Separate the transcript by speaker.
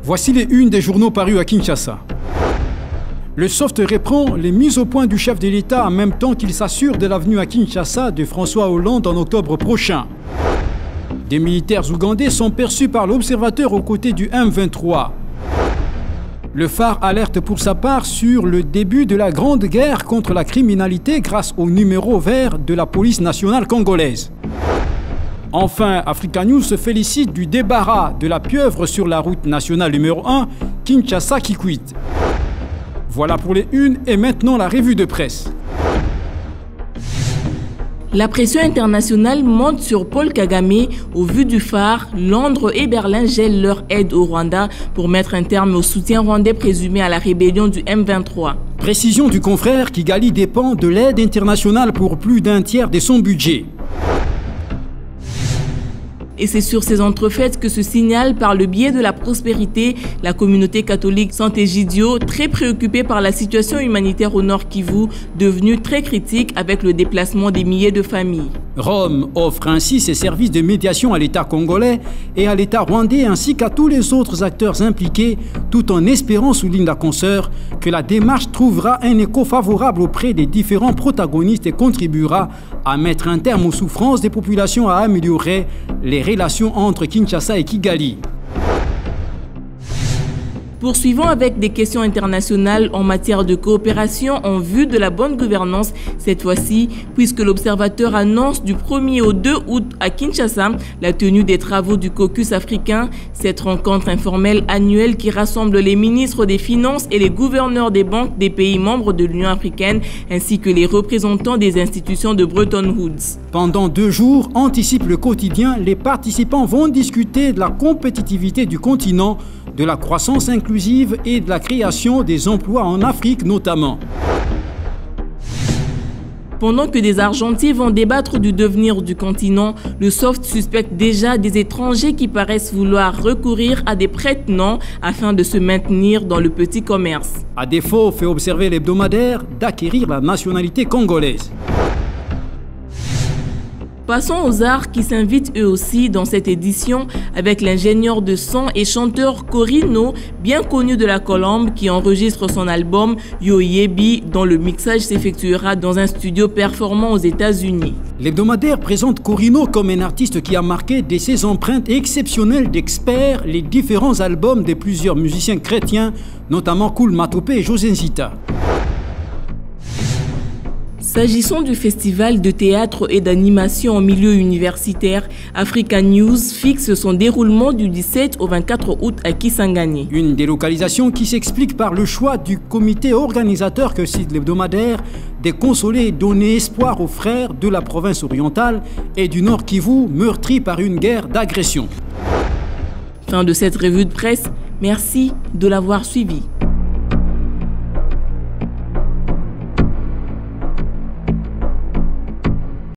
Speaker 1: Voici les unes des journaux parus à Kinshasa. Le Soft reprend les mises au point du chef de l'État en même temps qu'il s'assure de l'avenue à Kinshasa de François Hollande en octobre prochain. Des militaires ougandais sont perçus par l'Observateur aux côtés du M23. Le Phare alerte pour sa part sur le début de la grande guerre contre la criminalité grâce au numéro vert de la police nationale congolaise. Enfin, Africa News se félicite du débarras de la pieuvre sur la route nationale numéro 1, Kinshasa-Kikwit. Voilà pour les unes et maintenant la revue de presse.
Speaker 2: La pression internationale monte sur Paul Kagame. Au vu du Phare, Londres et Berlin gèlent leur aide au Rwanda pour mettre un terme au soutien rwandais présumé à la rébellion du M23.
Speaker 1: Précision du confrère, Kigali dépend de l'aide internationale pour plus d'un tiers de son budget.
Speaker 2: Et c'est sur ces entrefaites que se signale par le biais de la prospérité la communauté catholique Sant'Egidio, très préoccupée par la situation humanitaire au Nord Kivu, devenue très critique avec le déplacement des milliers de familles.
Speaker 1: Rome offre ainsi ses services de médiation à l'État congolais et à l'État rwandais ainsi qu'à tous les autres acteurs impliqués, tout en espérant, souligne la consoeur, que la démarche trouvera un écho favorable auprès des différents protagonistes et contribuera à mettre un terme aux souffrances des populations, à améliorer les relations entre Kinshasa et Kigali.
Speaker 2: Poursuivons avec des questions internationales en matière de coopération en vue de la bonne gouvernance cette fois-ci, puisque l'Observateur annonce du 1er au 2 août à Kinshasa la tenue des travaux du caucus africain, cette rencontre informelle annuelle qui rassemble les ministres des Finances et les gouverneurs des banques des pays membres de l'Union africaine, ainsi que les représentants des institutions de Bretton Woods.
Speaker 1: Pendant 2 jours, anticipe le quotidien, les participants vont discuter de la compétitivité du continent, de la croissance inclusive et de la création des emplois en Afrique notamment.
Speaker 2: Pendant que des Argentiers vont débattre du devenir du continent, le Soft suspecte déjà des étrangers qui paraissent vouloir recourir à des prête-noms afin de se maintenir dans le petit commerce.
Speaker 1: À défaut, fait observer l'hebdomadaire, d'acquérir la nationalité congolaise.
Speaker 2: Passons aux arts qui s'invitent eux aussi dans cette édition avec l'ingénieur de son et chanteur Corino, bien connu de la Colombe, qui enregistre son album Yo Yebi, dont le mixage s'effectuera dans un studio performant aux États-Unis.
Speaker 1: L'hebdomadaire présente Corino comme un artiste qui a marqué de ses empreintes exceptionnelles d'experts les différents albums de plusieurs musiciens chrétiens, notamment Koul Matopé et José Nzita.
Speaker 2: S'agissant du festival de théâtre et d'animation en milieu universitaire, Africa News fixe son déroulement du 17 au 24 août à Kisangani.
Speaker 1: Une délocalisation qui s'explique par le choix du comité organisateur que cite l'hebdomadaire de consoler et donner espoir aux frères de la province orientale et du Nord Kivu meurtris par une guerre d'agression.
Speaker 2: Fin de cette revue de presse. Merci de l'avoir suivi.